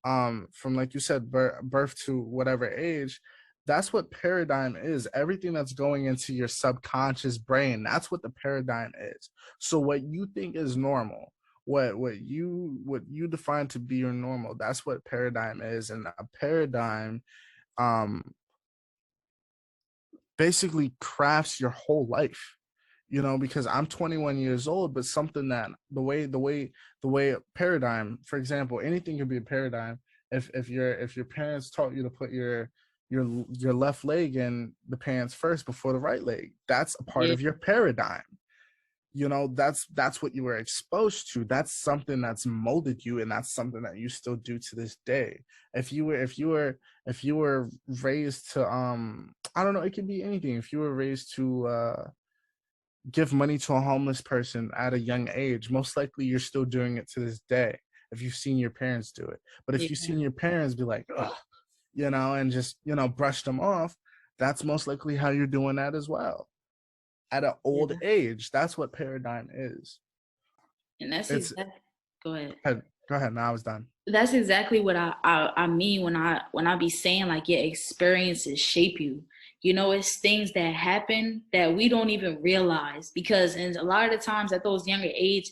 from, like you said, birth to whatever age, that's what paradigm is. Everything that's going into your subconscious brain, that's what the paradigm is. So what you think is normal, what you define to be your normal, that's what paradigm is. And a paradigm, um basically crafts your whole life. Because I'm 21 years old, but something that the way paradigm, for example, anything could be a paradigm. If your parents taught you to put your left leg in the pants first before the right leg, that's a part yeah. of your paradigm. That's what you were exposed to. That's something that's molded you, and that's something that you still do to this day. If you were raised to, I don't know, it could be anything. If you were raised to give money to a homeless person at a young age, most likely you're still doing it to this day, if you've seen your parents do it. But if you've Yeah. seen your parents be like, ugh, and just brush them off, that's most likely how you're doing that as well at an old Yeah. age. That's what paradigm is. And that's It's exactly. Go ahead. Go ahead. Now I was done. That's exactly what I mean when I be saying like your experiences shape you. It's things that happen that we don't even realize, because in a lot of the times at those younger age,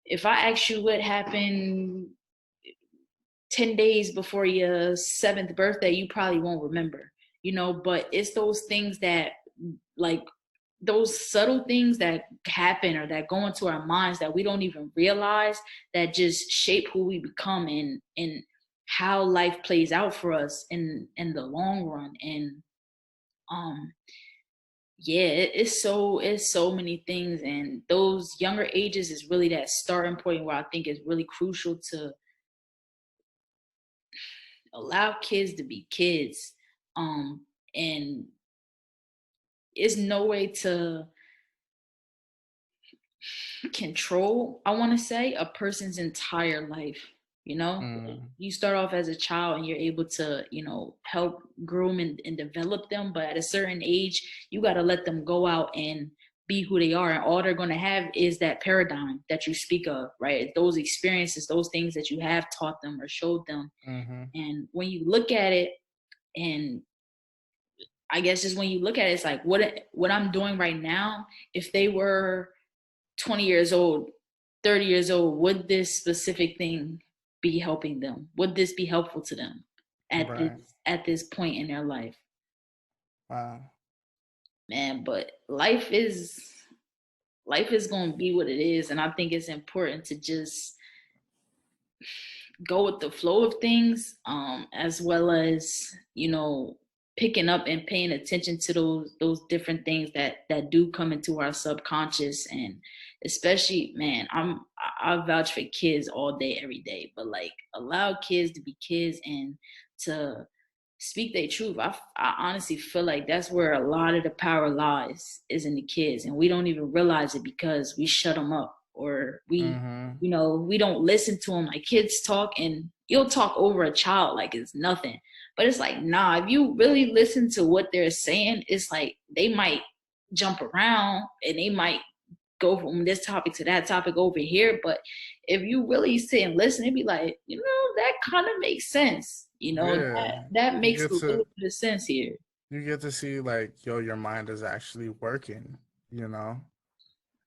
if I ask you what happened 10 days before your 7th birthday, you probably won't remember. But it's those things that, like, those subtle things that happen or that go into our minds that we don't even realize, that just shape who we become, and how life plays out for us in the long run. And um yeah, it's so many things. And those younger ages is really that starting point where I think is really crucial to allow kids to be kids. And it's no way to control, I want to say, a person's entire life. Mm, You start off as a child and you're able to, help groom and develop them. But at a certain age, you got to let them go out and be who they are. And all they're going to have is that paradigm that you speak of, right? Those experiences, those things that you have taught them or showed them. mm-hmm. And when you look at it, and I guess just when you look at it, it's like what I'm doing right now, if they were 20 years old, 30 years old, would this specific thing be helping them? Would this be helpful to them Right. at this point in their life? Wow. Man, but life is going to be what it is, and I think it's important to just go with the flow of things, as well as, you know, picking up and paying attention to those different things that do come into our subconscious. And especially, man, I vouch for kids all day every day, but like, allow kids to be kids and to speak their truth. I honestly feel like that's where a lot of the power lies, is in the kids, and we don't even realize it because we shut them up, or we, Mm-hmm. you know, we don't listen to them. Like, kids talk, and you'll talk over a child like it's nothing, but it's like, nah, if you really listen to what they're saying, it's like they might jump around and they might go from this topic to that topic over here, but if you really sit and listen, it'd be like, you know, that kind of makes sense. You know, Yeah. that You makes get a to little bit of sense here. you get to see like, yo, your mind is actually working, you know?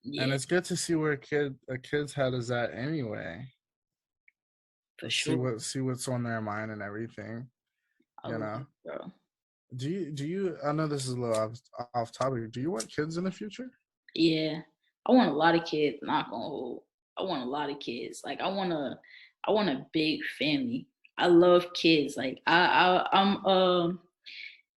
And Yeah, it's good to see where a kid's head is at anyway. for See sure. what's on their mind and everything, I you love know? it, bro. Do you I know this is a little off topic. Do you want kids in the future? Yeah, I want a lot of kids. Not gonna hold. I want a lot of kids. Like, I want a big family. I love kids. Like, I'm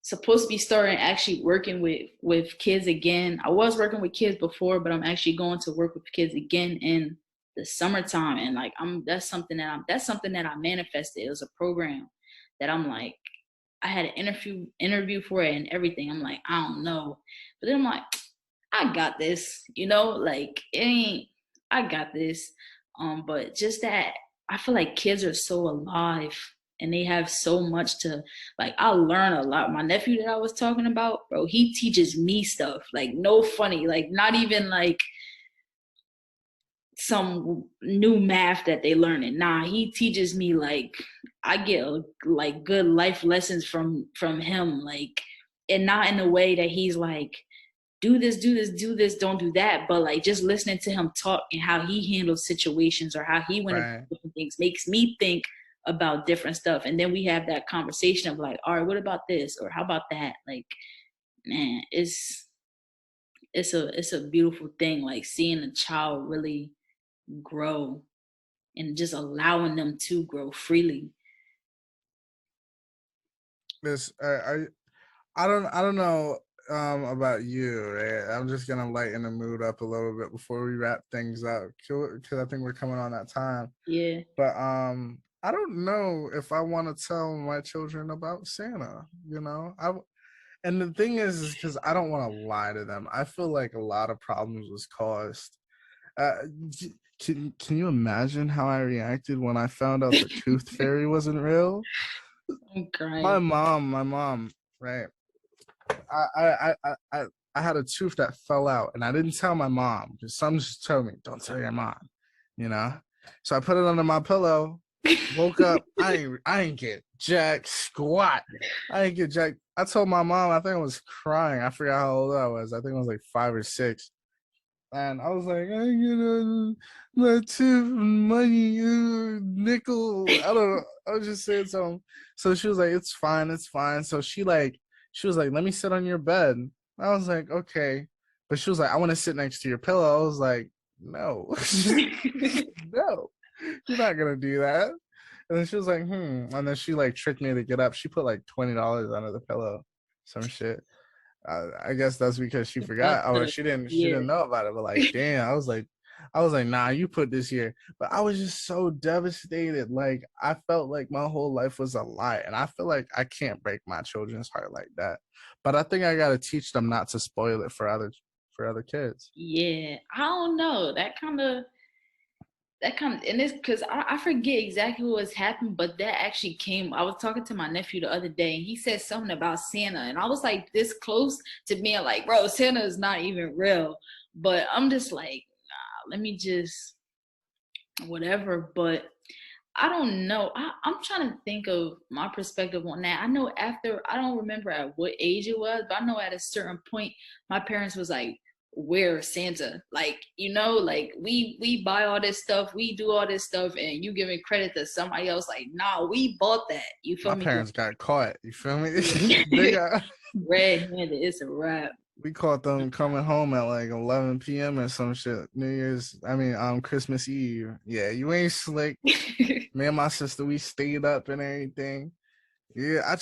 supposed to be starting actually working with kids again. I was working with kids before, but I'm actually going to work with kids again in the summertime. And like, that's something that I manifested. It was a program that I'm like, I had an interview for it and everything. I'm like, I don't know. But then I'm like, I got this, you know, like, it ain't, I got this. But just that, I feel like kids are so alive and they have so much to, like, I learn a lot. My nephew that I was talking about, bro, he teaches me stuff, like, no funny, like, not even like some new math that they learning. Nah, he teaches me, like, I get like good life lessons from him, like, and not in a way that he's like, do this, do this, do this, don't do that. But like, just listening to him talk and how he handles situations or how he went about Right. different things makes me think about different stuff. And then we have that conversation of like, all right, what about this? Or how about that? Like, man, it's a beautiful thing, like seeing a child really grow and just allowing them to grow freely. This I don't know about you, right? I'm just gonna lighten the mood up a little bit before we wrap things up, because I think we're coming on that time. Yeah. But I don't know if I want to tell my children about Santa. You know, and the thing is because I don't want to lie to them. I feel like a lot of problems was caused. Uh, can you imagine how I reacted when I found out the tooth fairy wasn't real? I'm My crying. mom, right? I I I I I had a tooth that fell out, and I didn't tell my mom because some just told me, "Don't tell your mom," you know. So I put it under my pillow. Woke up. I ain't get jack squat. I ain't get jack. I told my mom. I think I was crying. I forgot how old I was. I think I was like 5 or 6. And I was like, I get my tooth, money, nickel. I don't know. I was just saying something. So she was like, it's fine, it's fine. So she was like, let me sit on your bed. I was like, okay. But she was like, I want to sit next to your pillow. I was like, no, no, you're not gonna do that. And then she was like, And then she like tricked me to get up. She put like $20 under the pillow, some shit. I guess that's because she That's forgot, or the, she didn't yeah. know about it. But like, damn, I was like, nah, you put this here. But I was just so devastated. Like, I felt like my whole life was a lie, and I feel like I can't break my children's heart like that. But I think I got to teach them not to spoil it for other kids. Yeah, I don't know. That kind of, and it's because I forget exactly what was happened, but that actually came. I was talking to my nephew the other day, and he said something about Santa, and I was like this close to being like, bro, Santa is not even real. But I'm just like, nah, let me just whatever. But I don't know. I'm trying to think of my perspective on that. I know after, I don't remember at what age it was, but I know at a certain point, my parents was like, we're Santa. Like, you know, like we buy all this stuff, we do all this stuff, and you giving credit to somebody else. Like, nah, we bought that. You feel My me? parents got caught. You feel me? They Yeah. got. Red-handed, it's a wrap. We caught them coming home at like 11 p.m. or some shit. Christmas Eve. Yeah, you ain't slick. Me and my sister, we stayed up and everything. Yeah, I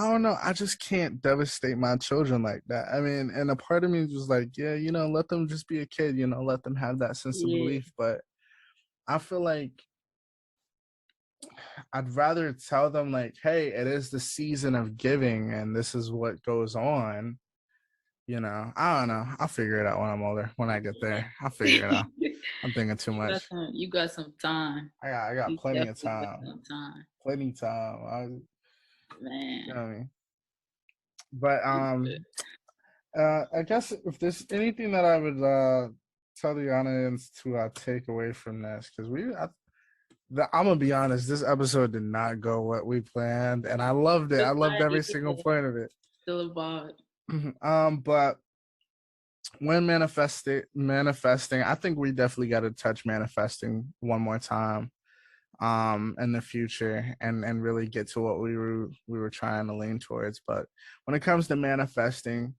don't know. I just can't devastate my children like that. I mean, and a part of me was like, yeah, let them just be a kid, let them have that sense of Yeah. belief. But I feel like I'd rather tell them, like, hey, it is the season of giving and this is what goes on. I don't know. I'll figure it out when I'm older. When I get there, I'll figure it out. I'm thinking too much. You got some time. I got You plenty of definitely got time. some time. Plenty of time. Man. You know what I mean? But I guess if there's anything that I would tell the audience to take away from this, because I'm gonna be honest, this episode did not go what we planned, and I loved it. I loved every single point of it. Still a vibe. But when manifesting, I think we definitely got to touch manifesting one more time in the future and really get to what we were trying to lean towards. But when it comes to manifesting,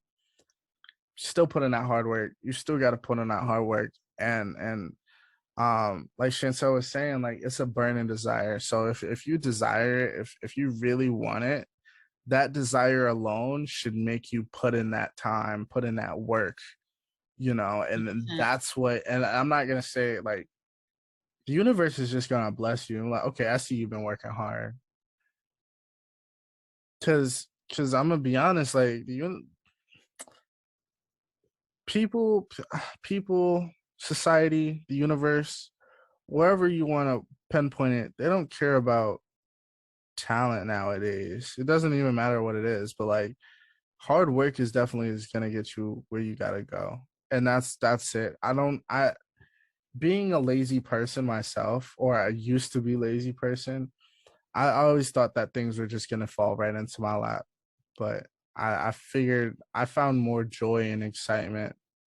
still put in that hard work. You still got to put in that hard work, and like Chantel was saying, like, it's a burning desire. So if you desire it, if you really want it, that desire alone should make you put in that time, put in that work, and that's what. And I'm not gonna say, like, the universe is just gonna bless you. I'm like, okay, I see you've been working hard. Cause I'm gonna be honest, like, people, society, the universe, wherever you want to pinpoint it, they don't care about talent nowadays. It doesn't even matter what it is, but like, hard work is definitely gonna get you where you gotta go. And that's it. Being a lazy person myself, or I used to be lazy person, I always thought that things were just gonna fall right into my lap. But I figured I found more joy and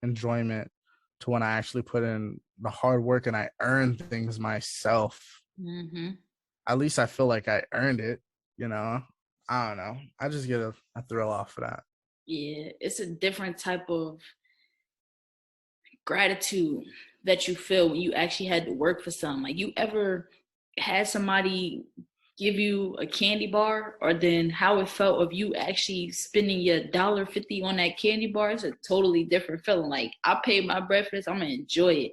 enjoyment to when I actually put in the hard work and I earned things myself. Mm-hmm. At least I feel like I earned it, I don't know. I just get a thrill off of that. Yeah, it's a different type of gratitude that you feel when you actually had to work for something. Like, you ever had somebody give you a candy bar, or then how it felt of you actually spending your $1.50 on that candy bar? It's a totally different feeling. Like, I paid my breakfast, I'm gonna enjoy it.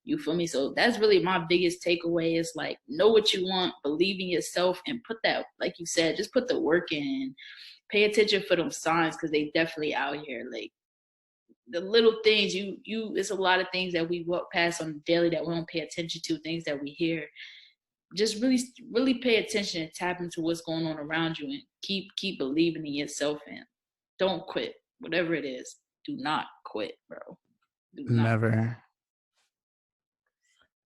You feel me? So that's really my biggest takeaway, is like, know what you want, believe in yourself, and put that, like you said, just put the work in. Pay attention for them signs, because they definitely out here. Like, the little things, it's a lot of things that we walk past on the daily that we don't pay attention to, things that we hear. Just really pay attention and tap into what's going on around you, and keep believing in yourself, and don't quit. Whatever it is, do not quit, bro. Do not. Never.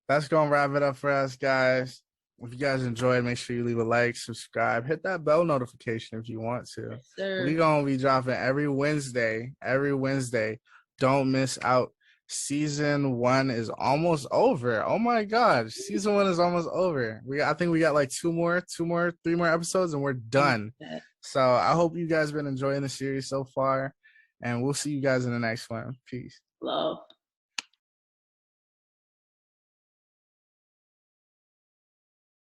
That's gonna wrap it up for us, guys. If you guys enjoyed, make sure you leave a like, subscribe, hit that bell notification if you want to. Yes, sir. We're gonna be dropping every Wednesday. Don't miss out. Season 1 is almost over. Oh my god, season 1 is almost over. I think we got like 3 more episodes and we're done. So I hope you guys been enjoying the series so far, and we'll see you guys in the next one. Peace. Love.